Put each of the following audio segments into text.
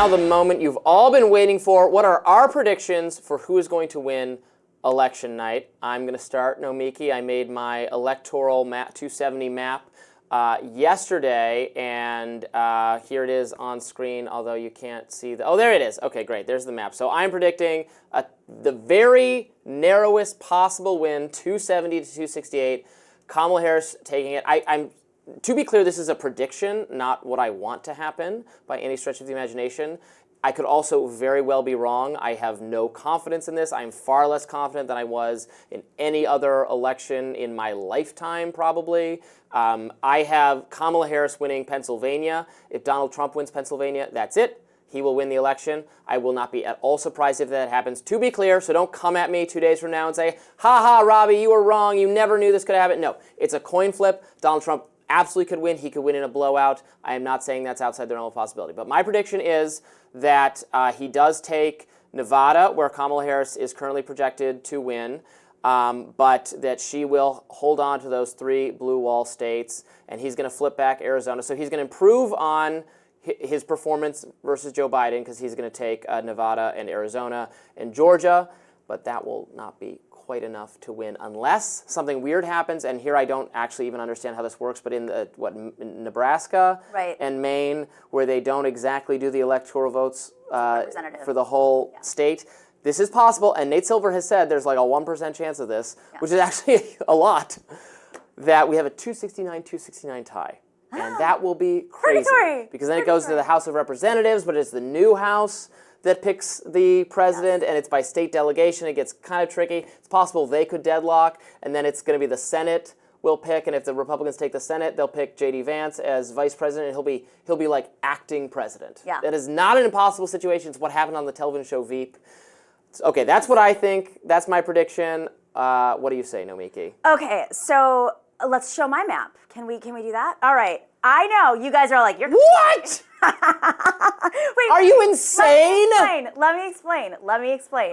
now the moment you've all been waiting for. What are our predictions for who is going to win election night? I'm going to start, Nomiki. I made my electoral map, 270 map yesterday, and here it is on screen, although you can't see the... Oh, there it is. Okay, great. There's the map. So I'm predicting the very narrowest possible win, 270 to 268. Kamala Harris taking it. I'm to be clear, this is a prediction, not what I want to happen by any stretch of the imagination. I could also very well be wrong. I have no confidence in this. I'm far less confident than I was in any other election in my lifetime, probably. I have Kamala Harris winning Pennsylvania. If Donald Trump wins Pennsylvania, that's it. He will win the election. I will not be at all surprised if that happens. To be clear, so don't come at me 2 days from now and say, ha ha, Robby, you were wrong. You never knew this could happen. No, it's a coin flip. Donald Trump absolutely could win. He could win in a blowout. I am not saying that's outside the realm of possibility. But my prediction is that he does take Nevada, where Kamala Harris is currently projected to win, but that she will hold on to those 3 blue wall states, and he's going to flip back Arizona. So he's going to improve on his performance versus Joe Biden because he's going to take Nevada and Arizona and Georgia, but that will not be quite enough to win unless something weird happens, and here I don't actually even understand how this works, but in in Nebraska and Maine, where they don't exactly do the electoral votes for the whole state, this is possible, and Nate Silver has said there's like a 1% chance of this, which is actually a lot, that we have a 269-269 tie. And that will be crazy, because then it goes to the House of Representatives, but it's the new House that picks the president, and it's by state delegation. It gets kind of tricky. It's possible they could deadlock, and then it's going to be the Senate will pick, and if the Republicans take the Senate, they'll pick J.D. Vance as vice president, and he'll be like acting president. Yeah. That is not an impossible situation. It's what happened on the television show Veep. Okay, that's what I think. That's my prediction. What do you say, Nomiki? Okay, so let's show my map. Can we do that? All right. I know you guys are like, you're what? Wait, are you insane? Let me explain.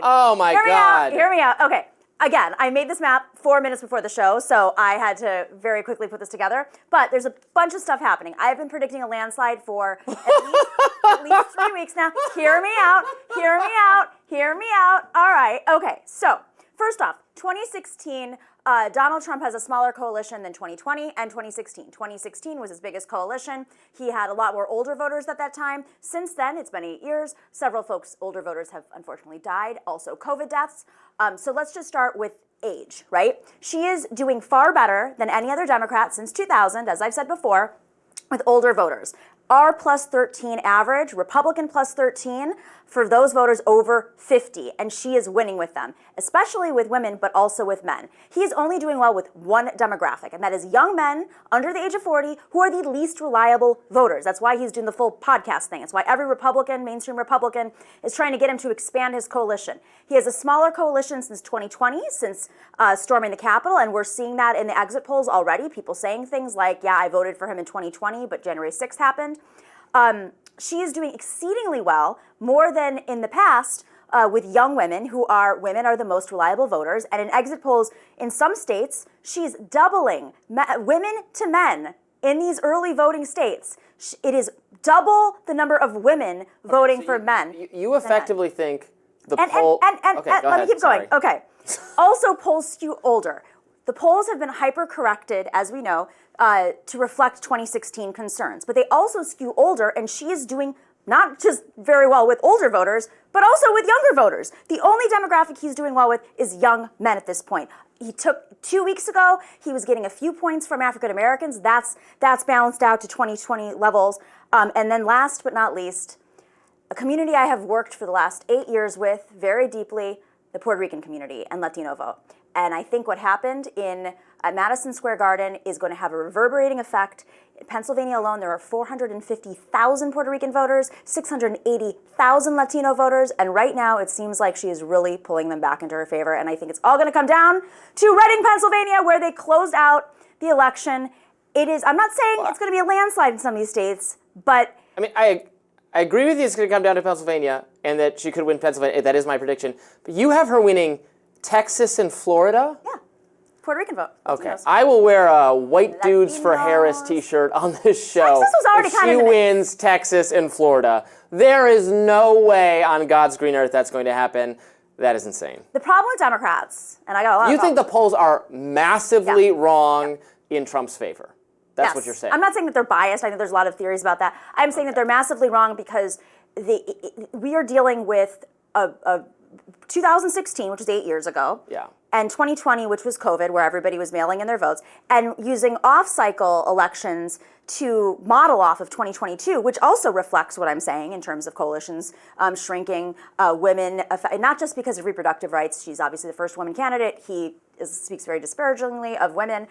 Oh my God. Hear me out. Okay. Again, I made this map 4 minutes before the show, so I had to very quickly put this together. But there's a bunch of stuff happening. I've been predicting a landslide for at least 3 weeks now. Hear me out. All right. Okay. So first off, 2016. Donald Trump has a smaller coalition than 2020 and 2016. 2016 was his biggest coalition. He had a lot more older voters at that time. Since then, it's been 8 years. Several older voters have unfortunately died, also COVID deaths. So let's just start with age, right? She is doing far better than any other Democrat since 2000, as I've said before, with older voters. R plus 13 average, Republican plus 13 for those voters over 50, and she is winning with them, especially with women, but also with men. He is only doing well with one demographic, and that is young men under the age of 40 who are the least reliable voters. That's why he's doing the full podcast thing. It's why every Republican, mainstream Republican, is trying to get him to expand his coalition. He has a smaller coalition since 2020, since storming the Capitol, and we're seeing that in the exit polls already. People saying things like, yeah, I voted for him in 2020, but January 6th happened. She is doing exceedingly well, more than in the past, with young women women are the most reliable voters. And in exit polls in some states, she's doubling women to men in these early voting states. It is double the number of women voting for men. You effectively think the poll... Let me keep going. Okay. Also, polls skew older. The polls have been hyper-corrected, as we know, to reflect 2016 concerns. But they also skew older, and she is doing not just very well with older voters, but also with younger voters. The only demographic he's doing well with is young men at this point. He took 2 weeks ago, he was getting a few points from African Americans. That's balanced out to 2020 levels. And then last but not least, a community I have worked for the last 8 years with very deeply, the Puerto Rican community and Latino vote. And I think what happened at Madison Square Garden is going to have a reverberating effect. In Pennsylvania alone, there are 450,000 Puerto Rican voters, 680,000 Latino voters, and right now it seems like she is really pulling them back into her favor. And I think it's all going to come down to Reading, Pennsylvania, where they closed out the election. I'm not saying it's going to be a landslide in some of these states, but... I mean, I agree with you it's going to come down to Pennsylvania, and that she could win Pennsylvania. That is my prediction. But you have her winning Texas and Florida? Yeah. Puerto Rican vote. Okay, I will wear a White Dudes for Harris Latinos. t-shirt on this show. Texas was already if kind she of in the wins Texas and Florida. There is no way on God's green earth that's going to happen. That is insane. The problem with Democrats, and I got a lot You of think the polls are massively wrong in Trump's favor? That's Yes. what you're saying. I'm not saying that they're biased. I think there's a lot of theories about that. I'm saying that they're massively wrong because we are dealing with a 2016, which was 8 years ago, Yeah. and 2020, which was COVID, where everybody was mailing in their votes, and using off-cycle elections to model off of 2022, which also reflects what I'm saying in terms of coalitions shrinking, women, not just because of reproductive rights. She's obviously the first woman candidate. He speaks very disparagingly of women.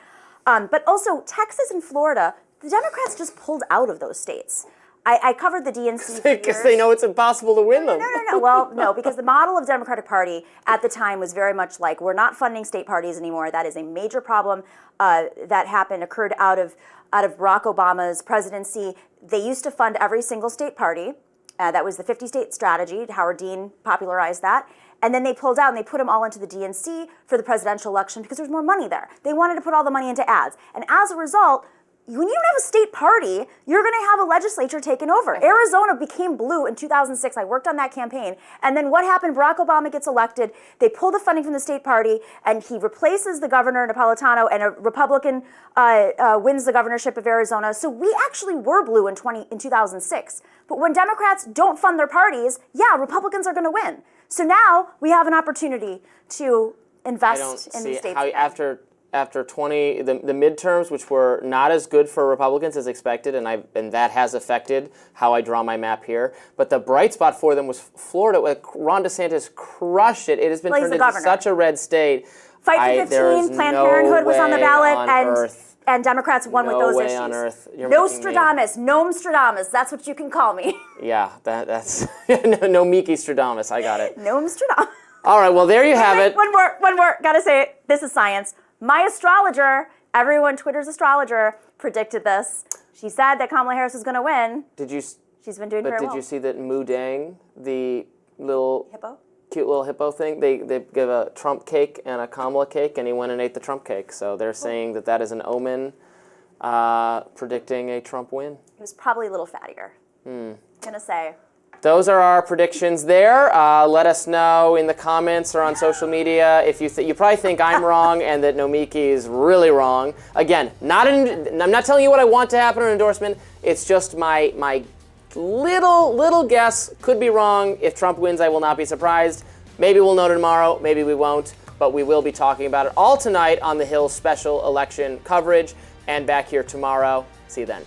But also Texas and Florida, the Democrats just pulled out of those states. I covered the DNC Because they know it's impossible to win them. No. Well, no, because the model of Democratic Party at the time was very much like, we're not funding state parties anymore. That is a major problem that occurred out of Barack Obama's presidency. They used to fund every single state party. That was the 50-state strategy. Howard Dean popularized that. And then they pulled out and they put them all into the DNC for the presidential election because there's more money there. They wanted to put all the money into ads. And as a result, when you don't have a state party, you're going to have a legislature taken over. Arizona became blue in 2006. I worked on that campaign. And then what happened? Barack Obama gets elected. They pull the funding from the state party, and he replaces the governor, Napolitano, and a Republican wins the governorship of Arizona. So we actually were blue in 2006. But when Democrats don't fund their parties, yeah, Republicans are going to win. So now we have an opportunity to invest in the states. After the midterms, which were not as good for Republicans as expected, and that has affected how I draw my map here. But the bright spot for them was Florida. Ron DeSantis crushed it. It has been turned into such a red state. Fight for 15, Planned Parenthood was on the ballot, and Democrats won with those issues. No way on earth. Nostradamus, Nomstradamus, that's what you can call me. Yeah, that's Nomiki Stradamus. I got it. Nomstradamus. All right, well, there you have it. One more, gotta say it. This is science. My astrologer, everyone, Twitter's astrologer, predicted this. She said that Kamala Harris was going to win. She's been doing very well. But did you see that Mu Dang, the little hippo, cute little hippo thing, they give a Trump cake and a Kamala cake, and he went and ate the Trump cake. So they're saying that is an omen predicting a Trump win. He was probably a little fattier. Gonna say. Those are our predictions there. Let us know in the comments or on social media if you probably think I'm wrong and that Nomiki is really wrong. Again, I'm not telling you what I want to happen or an endorsement. It's just my little guess. Could be wrong. If Trump wins, I will not be surprised. Maybe we'll know tomorrow. Maybe we won't. But we will be talking about it all tonight on The Hill's special election coverage and back here tomorrow. See you then.